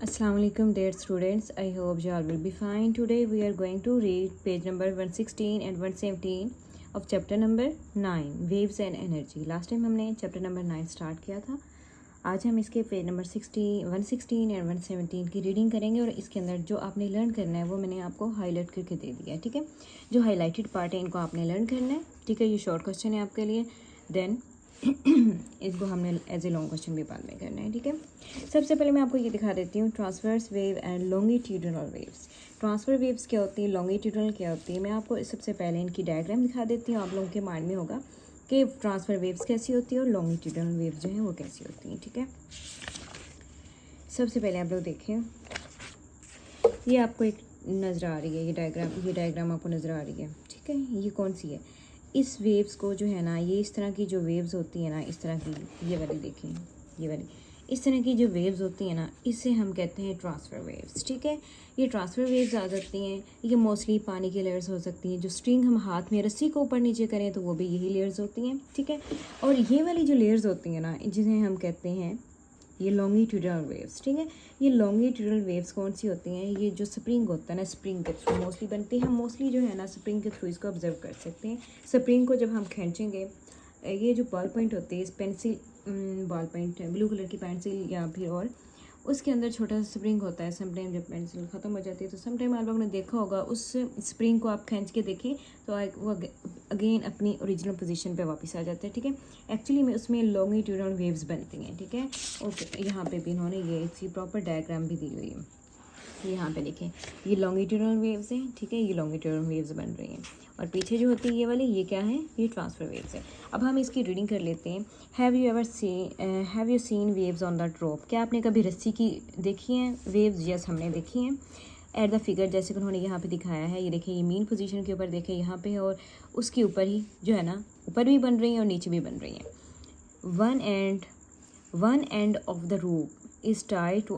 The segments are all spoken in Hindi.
Assalamu alaikum dear students. I hope you all will be fine. Today we are going to read page number 116 and 117 of chapter number 9 waves and energy. Last time हमने chapter number 9 start किया था. आज हम इसके पेज नंबर 116 एंड 117 की रीडिंग करेंगे और इसके अंदर जो आपने लर्न करना है वो मैंने आपको हाईलाइट करके दे दिया है. ठीक है, जो हाईलाइटेड पार्ट है इनको आपने लर्न करना है. ठीक है, ये शॉर्ट क्वेश्चन है आपके लिए. देन इसको हमने एज ए लॉन्ग क्वेश्चन भी बाद में करना है. ठीक है, सबसे पहले मैं आपको ये दिखा देती हूँ transverse wave and longitudinal waves. Transfer waves क्या होती है, लॉन्गिट्यूडनल क्या होती है, मैं आपको सबसे पहले इनकी डायग्राम दिखा देती हूँ. आप लोगों के माइंड में होगा कि ट्रांसफर वेव्स कैसी होती है और लॉन्गिट्यूडनल वेव्स जो हैं वो कैसी होती हैं. ठीक है, सबसे पहले आप लोग देखें, ये आपको एक नज़र आ रही है, ये डायग्राम आपको नज़र आ रही है. ठीक है, ये कौन सी है, इस वेव्स को जो है ना, ये इस तरह की जो वेव्स होती है ना, इस तरह की ये वाली देखें, ये वाली इस तरह की जो वेव्स होती हैं ना, इसे हम कहते हैं ट्रांसफ़र वेव्स. ठीक है, ये ट्रांसफ़र वेव्स आ जाती हैं. ये मोस्टली पानी की लेयर्स हो सकती हैं. जो स्ट्रिंग हम हाथ में रस्सी को ऊपर नीचे करें तो वो भी यही लेयर्स होती हैं. ठीक है, और ये वाली जो लेयर्स होती हैं ना, जिन्हें हम कहते हैं ये लॉन्गिट्यूडनल वेव्स. ठीक है, ये लॉन्गिट्यूडनल वेव्स कौन सी होती हैं, ये जो स्प्रिंग होता है ना, स्प्रिंग के थ्रू मोस्टली बनती है. हम मोस्टली जो है ना स्प्रिंग के थ्रू इसको ऑब्जर्व कर सकते हैं. स्प्रिंग को जब हम खींचेंगे, ये जो बॉल पॉइंट होती है, इस pencil ball point blue colour की पेंसिल या फिर और उसके अंदर छोटा सा स्प्रिंग होता है. समटाइम जब पेंसिल ख़त्म हो जाती है तो समटाइम आप लोगों ने देखा होगा, उस स्प्रिंग को आप खींच के देखें तो वो अगेन अपनी ओरिजिनल पोजीशन पे वापस आ जाता है. ठीक है, एक्चुअली में उसमें लॉन्गिट्यूडनल वेव्स बनती हैं. ठीक है, ओके, यहाँ पे भी इन्होंने ये इसकी प्रॉपर डायग्राम भी दी हुई है. यहाँ पे देखें, ये लॉन्गिट्यूडनल वेव्स हैं. ठीक है, ये लॉन्गिट्यूडनल वेव्स बन रही हैं और पीछे जो होती है ये वाली, ये क्या है, ये ट्रांसफर वेव्स है. अब हम इसकी रीडिंग कर लेते हैं. Have you seen waves on the drop. क्या आपने कभी रस्सी की देखी हैं वेव्स? यस, हमने देखी हैं. एट द फिगर, जैसे कि उन्होंने यहाँ पे दिखाया है, ये देखिए, ये मीन पोजीशन के ऊपर देखें यहाँ पे, और उसके ऊपर ही जो है ना, ऊपर भी बन रही हैं और नीचे भी बन रही हैं. वन एंड ऑफ द रूप is tied to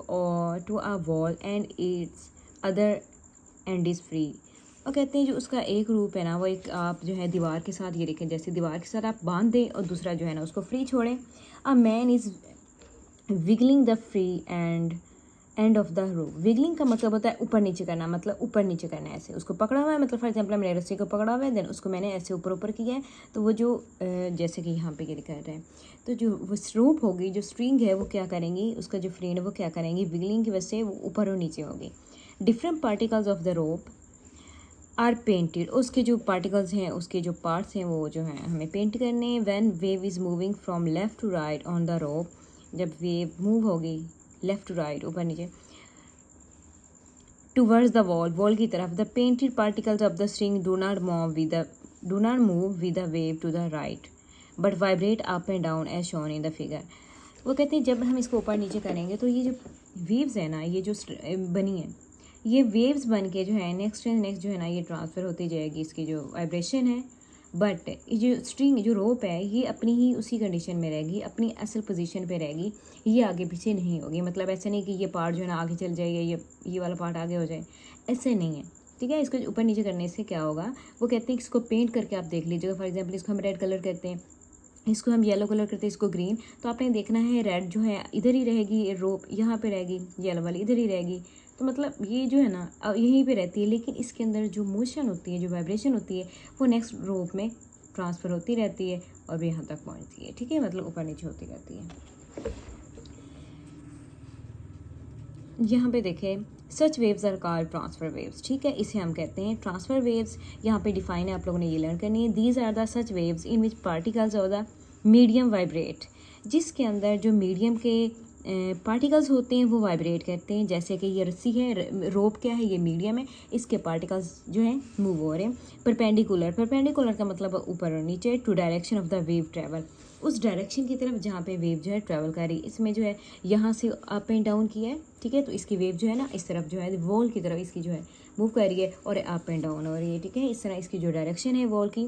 a wall and its other end is free. और कहते हैं जो उसका एक रूप है ना, वो एक आप जो है दीवार के साथ, ये देखें, जैसे दीवार के साथ आप बांध दें और दूसरा जो है ना उसको फ्री छोड़ें. A man is wiggling the free end of the rope. Wiggling का मतलब होता है ऊपर नीचे करना, मतलब ऊपर नीचे करना है. ऐसे उसको पकड़ा हुआ है, मतलब फॉर एग्जाम्पल मैंने रस्सी को पकड़ा हुआ है, देन उसको मैंने ऐसे ऊपर ऊपर किया है, तो वो जो जैसे कि यहाँ पे ये दिखा रहा है, तो जो वो रोप होगी, जो स्ट्रिंग है, वो क्या करेंगी, उसका जो फ्रेंड है वो क्या करेंगी, विगलिंग की वजह से वो ऊपर और नीचे होगी. Different particles of the rope are painted. उसके जो पार्टिकल्स हैं, उसके जो पार्ट्स हैं, वो जो हैं हमें पेंट करने हैं. When wave is moving from left to right on the rope. जब वेव मूव होगी लेफ़्ट टू राइट, ऊपर नीचे, टूवर्ड्स द वॉल की तरफ, the painted particles of the string do not move with the wave to the right but vibrate up and down as shown in the figure. वो कहते हैं जब हम इसको ऊपर नीचे करेंगे तो ये जो वेव्स है ना, ये जो बनी है, ये वेव्स बन के जो है नेक्स्ट जो है ना, ये ट्रांसफ़र होती जाएगी. इसकी जो वाइब्रेशन है, बट ये जो स्ट्रिंग, जो रोप है, ये अपनी ही उसी कंडीशन में रहेगी, अपनी असल पोजीशन पे रहेगी. ये आगे पीछे नहीं होगी. मतलब ऐसा नहीं कि ये पार्ट जो है ना आगे चल जाए या ये वाला पार्ट आगे हो जाए, ऐसे नहीं है. ठीक है, इसको ऊपर नीचे करने से क्या होगा, वो कहते हैं इसको पेंट करके आप देख लीजिएगा. फॉर एग्जाम्पल इसको हम रेड कलर करते हैं, इसको हम येलो कलर करते हैं, इसको ग्रीन, तो आपने देखना है रेड जो है इधर ही रहेगी, रोप यहाँ पे रहेगी, येलो वाली इधर ही रहेगी. तो मतलब ये जो है ना यहीं पे रहती है, लेकिन इसके अंदर जो मोशन होती है, जो वाइब्रेशन होती है, वो नेक्स्ट रोप में ट्रांसफ़र होती रहती है और यहाँ तक पहुँचती है. ठीक है, मतलब ऊपर नीचे होती रहती है. यहाँ पे देखें, such waves are called transverse waves. ठीक है, इसे हम कहते हैं ट्रांसफर वेव्स. यहाँ पे डिफाइन है, आप लोगों ने ये लर्न करनी है. These are the such waves in which particles of the medium vibrate. जिसके अंदर जो मीडियम के पार्टिकल्स होते हैं वो वाइब्रेट करते हैं. जैसे कि ये रस्सी है, रोप क्या है, ये मीडियम है, इसके पार्टिकल्स जो हैं मूव हो रहे हैं. परपेंडिकुलर का मतलब ऊपर और नीचे. To direction of the wave travel, उस डायरेक्शन की तरफ जहाँ पे वेव जो है ट्रैवल कर रही है. इसमें जो है यहाँ से अप एंड डाउन किया है. ठीक है, तो इसकी वेव जो है ना इस तरफ जो है वॉल की तरफ इसकी जो है मूव कर रही है और अप एंड डाउन हो रही है. ठीक है, इस तरह इसकी जो डायरेक्शन है वॉल की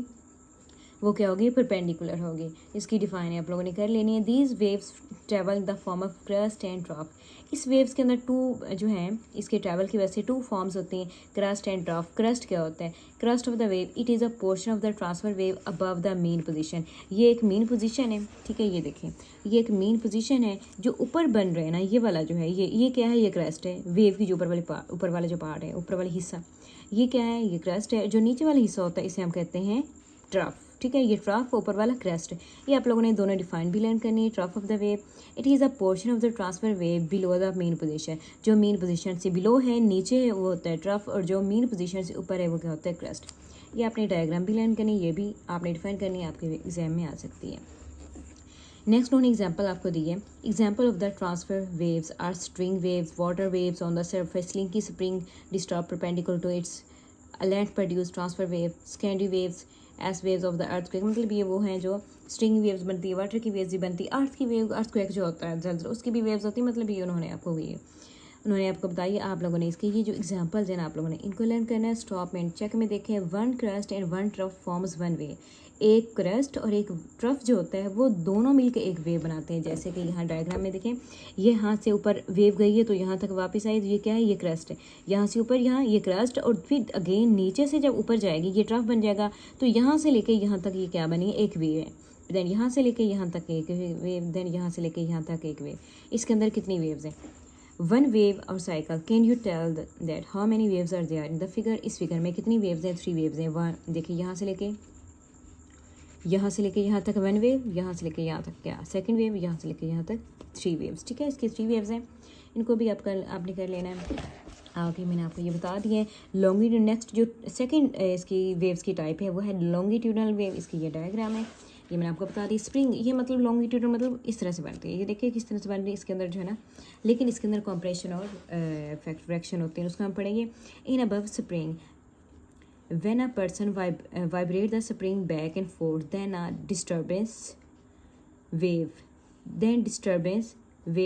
वो क्या होगी, परपेंडिकुलर होगी। इसकी डिफाइन है आप लोगों ने कर लेनी है। These waves travel in the form of crust and trough. इस वेव्स के अंदर टू जो हैं, इसके ट्रैवल की वजह से टू फॉर्म्स होती हैं, क्रस्ट एंड ट्रफ। क्रस्ट क्या होता है, crust of the wave it is a portion of the transfer wave above the mean position. ये एक मीन पोजीशन है, ठीक है, ये देखें, ये एक मीन पोजीशन है जो ऊपर बन रहे हैं ना, ये वाला जो है, ये क्या है, ये क्रस्ट है, वेव की जो ऊपर वाला जो पार्ट है, ऊपर वाला हिस्सा, ये क्या है, ये क्रस्ट है। जो नीचे वाला हिस्सा होता है इसे हम कहते हैं ट्रफ, ठीक है, ये ट्रफ, ऊपर वाला क्रस्ट है। ये आप लोगों ने दोनों डिफाइन भी लर्न करनी है। Trough of the wave it is a portion of the transfer wave below the main position. जो मेन पोजीशन से बिलो है, नीचे है, वो होता है ट्रफ, और जो मेन पोजीशन से ऊपर है वो क्या होता है, क्रस्ट। ये आपने डायग्राम भी लर्न करनी है, ये भी आपने डिफाइन करनी है, आपके एग्जाम में आ सकती है। नेक्स्ट उन्होंने एग्जाम्पल आपको दी है। Example of the transverse waves are string waves, water waves on the surface, slinky spring disturbed perpendicular to its length produce transverse wave, secondary waves S waves of the earthquake. मतलब ये वो हैं जो स्ट्रिंग वेव्स बनती है, वाटर की वेव्स भी बनती है, अर्थ की वेव, अर्थक्वेक जो होता है जल्द उसकी भी वेव्स होती है। मतलब ये उन्होंने आपको बताइए, आप लोगों ने इसके ये जो एग्जांपल्स हैं ना, आप लोगों ने इनको लर्न करना है। स्टॉप एंड चेक में देखें, one crust and one trough forms one way. एक क्रस्ट और एक ट्रफ जो होता है वो दोनों मिलकर एक वेव बनाते हैं। जैसे कि यहाँ डायग्राम में देखें, ये हाथ से ऊपर वेव गई है तो यहाँ तक वापस आई, तो ये क्या है, ये क्रस्ट है। यहाँ से ऊपर यहाँ ये क्रस्ट, और फिर अगेन नीचे से जब ऊपर जाएगी ये ट्रफ बन जाएगा। तो यहाँ से लेके यहाँ तक ये क्या बनी, एक वेव है। देन यहाँ से लेके यहाँ तक एक वेव, देन यहाँ से लेके यहाँ तक एक वेव। इसके अंदर कितनी वेव्स हैं, वन वेव और cycle. Can you tell that how many waves are there in the figure. इस फिगर में कितनी वेव्स हैं, 3 वेव्स हैं। वन देखिए, यहाँ से लेके यहाँ तक वन वेव, यहाँ से लेके यहाँ तक क्या सेकंड वेव, यहाँ से लेके यहाँ तक 3 वेव्स, ठीक है। इसकी 3 वेव्स हैं, इनको भी आपने कर लेना है। आगे मैंने आपको ये बता दिया है। लॉन्गिट्यूड नेक्स्ट जो सेकंड इसकी वेव्स की टाइप है वो है लॉन्गिट्यूडनल वेव। इसकी ये डायग्राम है, ये मैंने आपको बता दी। स्प्रिंग ये मतलब लॉन्गिट्यूडनल मतलब इस तरह से बनती है, ये देखिए किस तरह से बन रही है इसके अंदर जो है ना, लेकिन इसके अंदर कॉम्प्रेशन और फ्रैक्शन होते हैं, उसको हम पढ़ेंगे। In above spring when a person vibrate the spring back and forth, then disturbance wave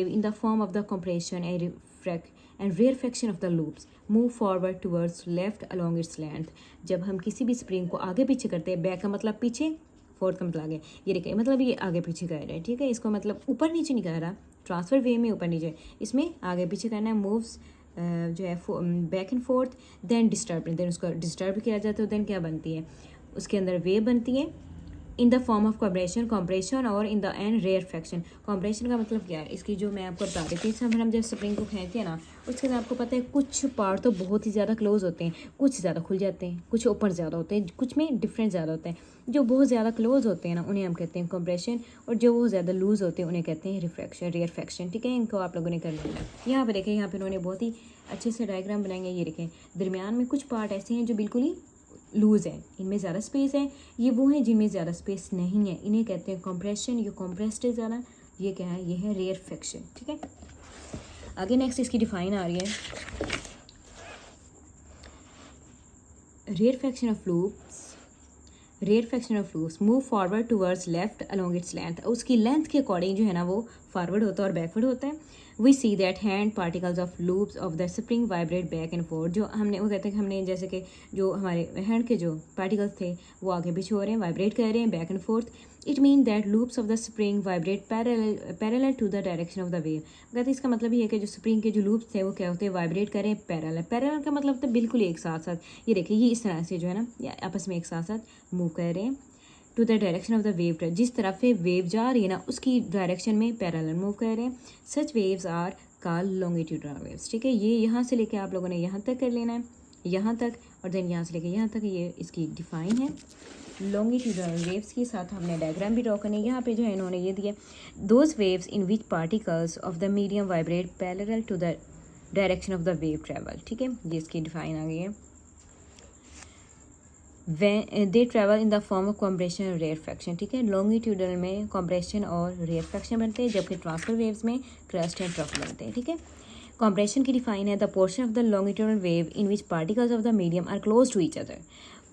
in the form of the compression and rarefaction of the loops move forward towards left along its length। जब हम किसी भी स्प्रिंग को आगे पीछे करते हैं, बैक का मतलब पीछे, फोर्थ का मतलब आगे, ये देखिए मतलब ये आगे पीछे कर रहा है, ठीक है। इसको मतलब ऊपर नीचे नहीं कर रहा, ट्रांसफर वेव में ऊपर नीचे, इसमें आगे पीछे करना है। मूव्स जो है बैक एंड फोर्थ, देन उसको डिस्टर्ब किया जाता है। देन क्या बनती है, उसके अंदर वेव बनती है in the form of compression और in the end rarefaction. Compression का मतलब क्या है, इसकी जो मैं आपको बता रही थी, हम जब स्प्रिंग को खींचते हैं ना, उसके अंदर आपको पता है कुछ पार्ट तो बहुत ही ज़्यादा क्लोज होते हैं, कुछ ज़्यादा खुल जाते हैं, कुछ ओपन ज़्यादा होते हैं, कुछ में डिफरेंस ज़्यादा होता है। जो बहुत ज़्यादा क्लोज होते हैं ना उन्हें हम कहते हैं कॉम्प्रेशन, और जो बहुत ज़्यादा लूज होते हैं उन्हें कहते हैं रेयरफेक्शन, ठीक है। इनको आप लोगों ने कर लेना है। यहाँ पर देखें, यहाँ पर उन्होंने बहुत ही अच्छे से डायग्राम बनाएंगे। ये देखें, दरमियान में कुछ पार्ट ऐसे हैं जो बिल्कुल ही लूज़ है, इनमें ज़्यादा स्पेस है। ये वो हैं जिनमें ज़्यादा स्पेस नहीं है, इन्हें कहते हैं कॉम्प्रेशन। ये कॉम्प्रेस्ड है ज़्यादा, ये क्या है, ये है रेयरफेक्शन, ठीक है। आगे नेक्स्ट इसकी डिफाइन आ रही है। Rarefaction of loops move forward towards left along its length. उसकी लेंथ के अकॉर्डिंग जो है ना वो फॉरवर्ड होता है और बैकवर्ड होता है। We see that hand particles of loops of the spring vibrate back and forth. जो हमने वो कहते हैं कि हमने जैसे कि जो हमारे हैंड के जो पार्टिकल्स थे वो आगे पीछे हो रहे हैं, वाइब्रेट कर रहे हैं back and forth. It mean that loops of the spring vibrate parallel to the direction of the wave. कहते हैं इसका मतलब ये है कि जो स्प्रिंग के जो लूप्स थे वो क्या होते हैं, वाइब्रेट करें पैरेलल का मतलब तो बिल्कुल एक साथ साथ। ये देखिए, ये इस तरह से जो है ना आपस में एक साथ साथ मूव कर रहे हैं to the direction of the wave. जिस तरफ से वेव जा रही है ना उसकी डायरेक्शन में पैरेलल मूव कर रहे हैं। Such waves are called longitudinal waves, ठीक है। ये यहाँ से लेके आप लोगों ने यहाँ तक कर लेना है, यहाँ तक, और देन यहाँ से लेके यहाँ तक, ये इसकी डिफाइन है। लॉन्गिट्यूडनल वेव्स के साथ हमने डायग्राम भी ड्रॉ करने। यहाँ पे जो है इन्होंने ये दिया, those waves in which particles of the medium vibrate parallel to the direction of the wave travel, ठीक है। ये इसकी डिफाइन आ गई है। They travel in the form of compression और रेयरफेक्शन, ठीक है। लॉन्गिट्यूडनल में कॉम्प्रेशन और रेयरफेक्शन बनते हैं, जबकि ट्रांसफर वेव्स में क्रस्ट एंड ट्रफ बनते हैं, ठीक है। कॉम्प्रेशन की डिफाइन है, the portion of the longitudinal wave in which particles of the medium are close to each other.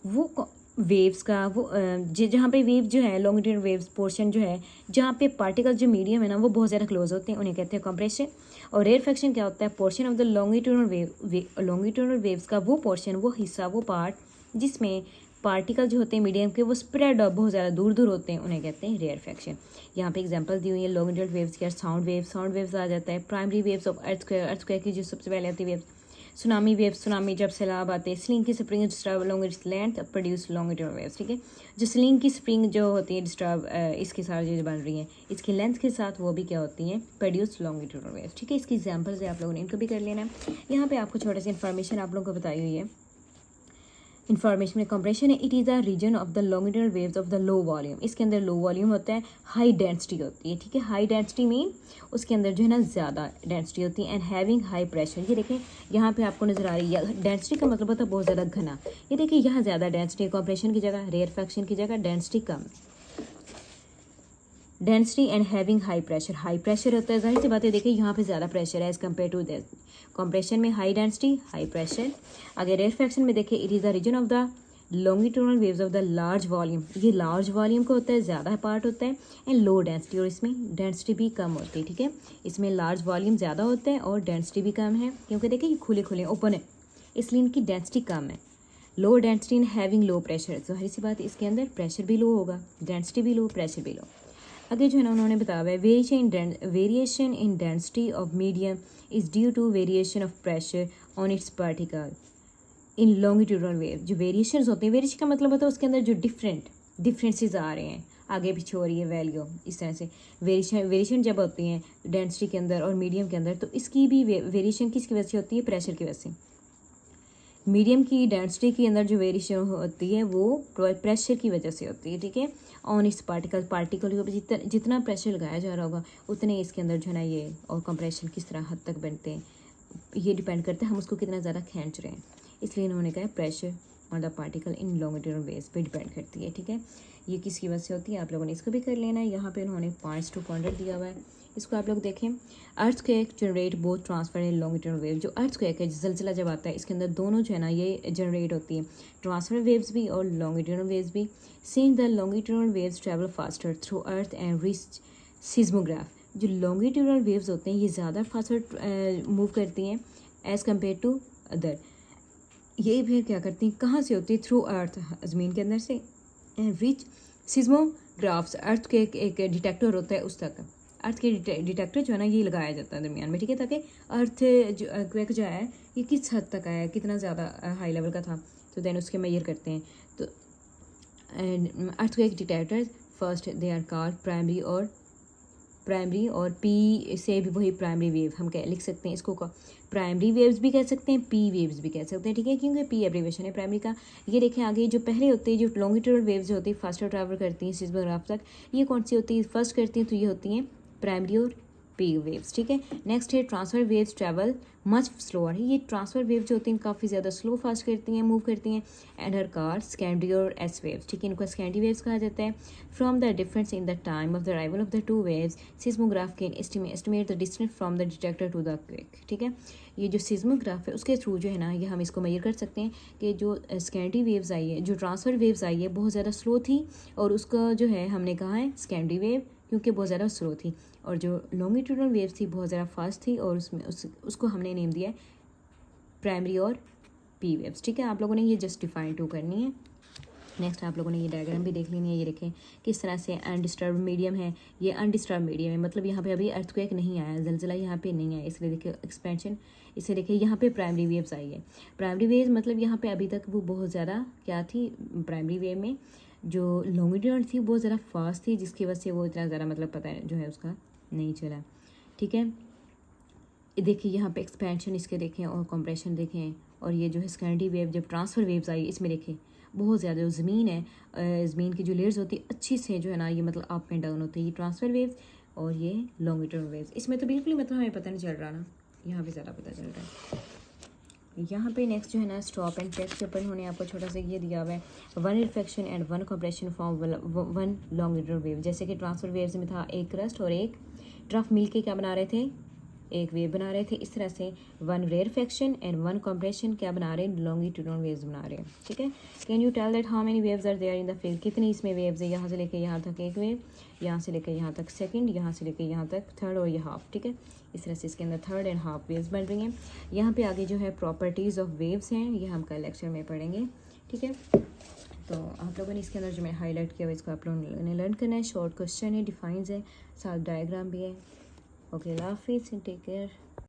वो वेव्स का वो जहाँ पे वेव जो है लॉन्गिट्यूडनल वेव्स पोर्शन जो है जहाँ पे पार्टिकल्स जो मीडियम है ना वो बहुत ज़्यादा क्लोज होते हैं, उन्हें कहते हैं कॉम्प्रेशन। और रेयरफेक्शन क्या होता है, portion of the longitudinal waves का वो पोर्शन, वो हिस्सा, वो पार्ट जिसमें पार्टिकल जो होते हैं मीडियम के वो स्प्रेड बहुत ज़्यादा दूर दूर होते हैं, उन्हें कहते हैं रेयरफेक्शन। यहाँ पे एग्जांपल दी हुई है लॉन्गिट्यूडनल वेव्स की, साउंड वेव्स आ जाता है, प्राइमरी वेव्स ऑफ अर्थक्वेक की जो सबसे पहले आती है वेव्स, सुनामी वेव्स, सुनामी जब सैलाब आते हैं, स्लिंग की spring disturb long its length produce longitudinal waves, ठीक है। जो स्लिंग की स्प्रिंग जो होती है डिस्टर्ब इसके साथ जो बन रही है इसकी लेंथ के साथ वो भी क्या होती हैं, प्रोड्यूस लॉन्गिट्यूडनल वेव्स, ठीक है। इसकी एग्जांपल्स है, आप लोगों ने इनको भी कर लेना है। यहाँ पे आपको छोटा सी इन्फॉर्मेशन आप लोगों को बताई हुई है, इन्फॉर्मेशन में कंप्रेशन है, it is the region of the longitudinal waves of the low volume. इसके अंदर लो वॉल्यूम होता है, हाई डेंसिटी होती है, ठीक है। हाई डेंसिटी मीन उसके अंदर जो है ना ज़्यादा डेंसिटी होती है, एंड हैविंग हाई प्रेशर। ये देखें यहाँ पे आपको नजर आ रही है, डेंसिटी का मतलब होता है बहुत ज़्यादा घना। ये देखिए यहाँ ज़्यादा डेंसिटी है, कंप्रेशन की जगह, रेयरफेक्शन की जगह density come, density and having high pressure. High pressure होता है, जाहिर सी बात है, देखिए यहाँ पे ज़्यादा प्रेशर है as compare to this. Compression में हाई डेंसिटी हाई प्रेशर। अगर रेयरफेक्शन में देखिए it is the region of the longitudinal waves of the large volume. ये लार्ज वॉल्यूम का होता है, ज़्यादा पार्ट होता है, एंड लो डेंसिटी, और इसमें डेंसिटी भी कम होती है, ठीक है। इसमें लार्ज वॉल्यूम ज़्यादा होता है और डेंसिटी भी कम है, क्योंकि देखिए ये खुले खुले ओपन है, इसलिए इनकी डेंसिटी कम है। Low density in having low pressure, जाहिर सी बात है इसके अंदर प्रेशर भी लो होगा, डेंसिटी भी लो, प्रेशर भी लो। आगे जो है ना उन्होंने बताया है variation in density of medium is due to variation of pressure on its particle in longitudinal wave. जो वेरिएशंस होते हैं, वेरिएशन का मतलब होता है उसके अंदर जो डिफरेंसेस आ रहे हैं, आगे पीछे हो रही है वैल्यू, इस तरह से वेरिएशन जब होती हैं डेंसिटी के अंदर और मीडियम के अंदर, तो इसकी भी वेरिएशन किसकी वजह से होती है, प्रेशर की वजह से। मीडियम की डेंसिटी के अंदर जो वेरिएशन होती है वो प्रेशर की वजह से होती है, ठीक है। ऑन इस पार्टिकल के ऊपर जितना प्रेशर लगाया जा रहा होगा उतने इसके अंदर जो है ना ये और कंप्रेशन किस तरह हद तक बनते हैं, ये डिपेंड करता है हम उसको कितना ज़्यादा खींच रहे हैं। इसलिए इन्होंने कहा प्रेशर और the particle in longitudinal waves पे डिपेंड करती है, ठीक है। ये किसकी वजह से होती है, आप लोगों ने इसको भी कर लेना है। यहाँ पे इन्होंने 5 पॉइंटर दिया हुआ है, इसको आप लोग देखें। Earthquake generate both transfer and longitudinal wave. जो अर्थक्वेक है, जलजिला जब आता है, इसके अंदर दोनों जो है ना ये जनरेट होती है, ट्रांसफर वेव्स भी और लॉन्गिट्यूडनल वेव्स भी। Since the longitudinal waves travel faster through earth and reach seismograph. जो लॉन्गिट्यूडनल वेव्स होते हैं ये ज़्यादा फास्टर मूव करती हैं एज़ कम्पेयर टू अदर। ये फिर क्या करती हैं, कहाँ से होती है, थ्रू अर्थ, ज़मीन के अंदर से, एंड रीच सिस्मोग्राफ्स, अर्थ के एक डिटेक्टर होता है उस तक। अर्थ के डिटेक्टर जो है ना ये लगाया जाता है दरमियान में, ठीक है, ताकि अर्थ क्वेक जो है ये किस हद तक आया, कितना ज़्यादा हाई लेवल का था, तो देन उसके मेजर करते हैं। तो earthquake detector first they are called primary और पी से भी वही प्राइमरी वेव हम कह लिख सकते हैं इसको, प्राइमरी वेव्स भी कह सकते हैं, पी वेव्स भी कह सकते हैं, ठीक है, क्योंकि पी एब्रीवेशन है प्राइमरी का। ये देखें आगे जो पहले होते हैं, जो लॉन्गिट्यूडनल वेव्स होती है फास्टर ट्रैवल करती हैं सिस्मोग्राफ तक, ये कौन सी होती है, फर्स्ट करती हैं, तो ये होती हैं प्राइमरी और पी वेव्स, ठीक है। नेक्स्ट है transfer waves travel much slower. ये ट्रांसफर वेव जो होती हैं काफ़ी ज़्यादा स्लो फास्ट करती हैं, मूव करती हैं, एंड हर कार सेकेंडरी और एस वेव्स, ठीक है, इनको सेकेंडरी वेव्स कहा जाता है। From the difference in the time of the arrival of the two waves seismograph can estimate the distance from the detector to the quake, ठीक है। ये जो सिस्मोग्राफ है उसके थ्रू जो है ना ये हम इसको मेजर कर सकते हैं कि जो सेकेंडरी वेव्स आई है, जो ट्रांसफर वेव्स आई है बहुत ज़्यादा स्लो थी, और उसका जो है हमने कहा है सेकेंडरी वेव क्योंकि बहुत ज़्यादा स्लो थी, और जो लॉन्गिट्यूडनल वेव्स थी बहुत ज़्यादा फास्ट थी, और उसमें उसको हमने नेम दिया है प्राइमरी और पी वेव्स, ठीक है। आप लोगों ने ये जस्टिफाई टू करनी है। नेक्स्ट आप लोगों ने ये डायग्राम भी देख लेनी है। ये देखें किस तरह से अनडिस्टर्ब मीडियम है, ये अनडिस्टर्ब मीडियम है, मतलब यहाँ पे अभी अर्थक्वेक नहीं आया, जलजिला यहाँ पे नहीं आया, इसलिए देखिए एक्सपेंशन, इसे देखिए यहाँ पे प्राइमरी वेव्स आई है। प्राइमरी वेव्स मतलब यहाँ पे अभी तक वो बहुत ज़्यादा क्या थी, प्राइमरी वेव में जो लॉन्गिट्यूडनल थी बहुत ज़्यादा फास्ट थी, जिसकी वजह से वो इतना ज़्यादा मतलब पता है जो है उसका नहीं चला, ठीक है। देखिए यहाँ पे एक्सपेंशन इसके देखें और कंप्रेशन देखें, और ये जो है सेकेंडरी वेव जब ट्रांसफर वेव्स आई इसमें देखें बहुत ज़्यादा जो ज़मीन है, ज़मीन की जो लेयर्स होती है अच्छी से जो है ना ये मतलब अप एंड डाउन होती है, ये ट्रांसफर वेव्स और ये लॉन्गिट्यूडनल वेव्स। इसमें तो बिल्कुल मतलब हमें पता नहीं चल रहा ना, यहाँ पे ज़्यादा पता चल रहा है। यहाँ पे नेक्स्ट जो है ना स्टॉप एंड टेस्ट के ऊपर उन्होंने आपको छोटा सा ये दिया हुआ है, one reflection and one compression form one longitudinal wave. जैसे कि ट्रांसफर वेव्स में था एक क्रस्ट और एक ट्रफ मिल के क्या बना रहे थे, एक वेव बना रहे थे। इस तरह से one rarefaction and one compression क्या बना रहे हैं, लॉन्गिट्यूडनल वेव्स बना रहे हैं, ठीक है। Can you tell that how many waves are there in the field, कितनी इसमें वेव्स है, यहाँ से लेके यहाँ तक एक वेव, यहाँ से लेके यहाँ तक सेकंड, यहाँ से लेके यहाँ तक थर्ड और ये हाफ, ठीक है। इस तरह से इसके अंदर थर्ड एंड हाफ वेव्स बन रही हैं। यहाँ पे आगे जो है प्रॉपर्टीज़ ऑफ वेव्स हैं, ये हम कल लेक्चर में पढ़ेंगे, ठीक है। तो आप लोगों ने इसके अंदर जो मैं हाईलाइट किया हुआ इसको आप लोगों ने लर्न करना है। शॉर्ट क्वेश्चन है, डिफाइंस है, साथ डायग्राम भी है। ओके, अल्लाह हाफिज़, टेक केयर।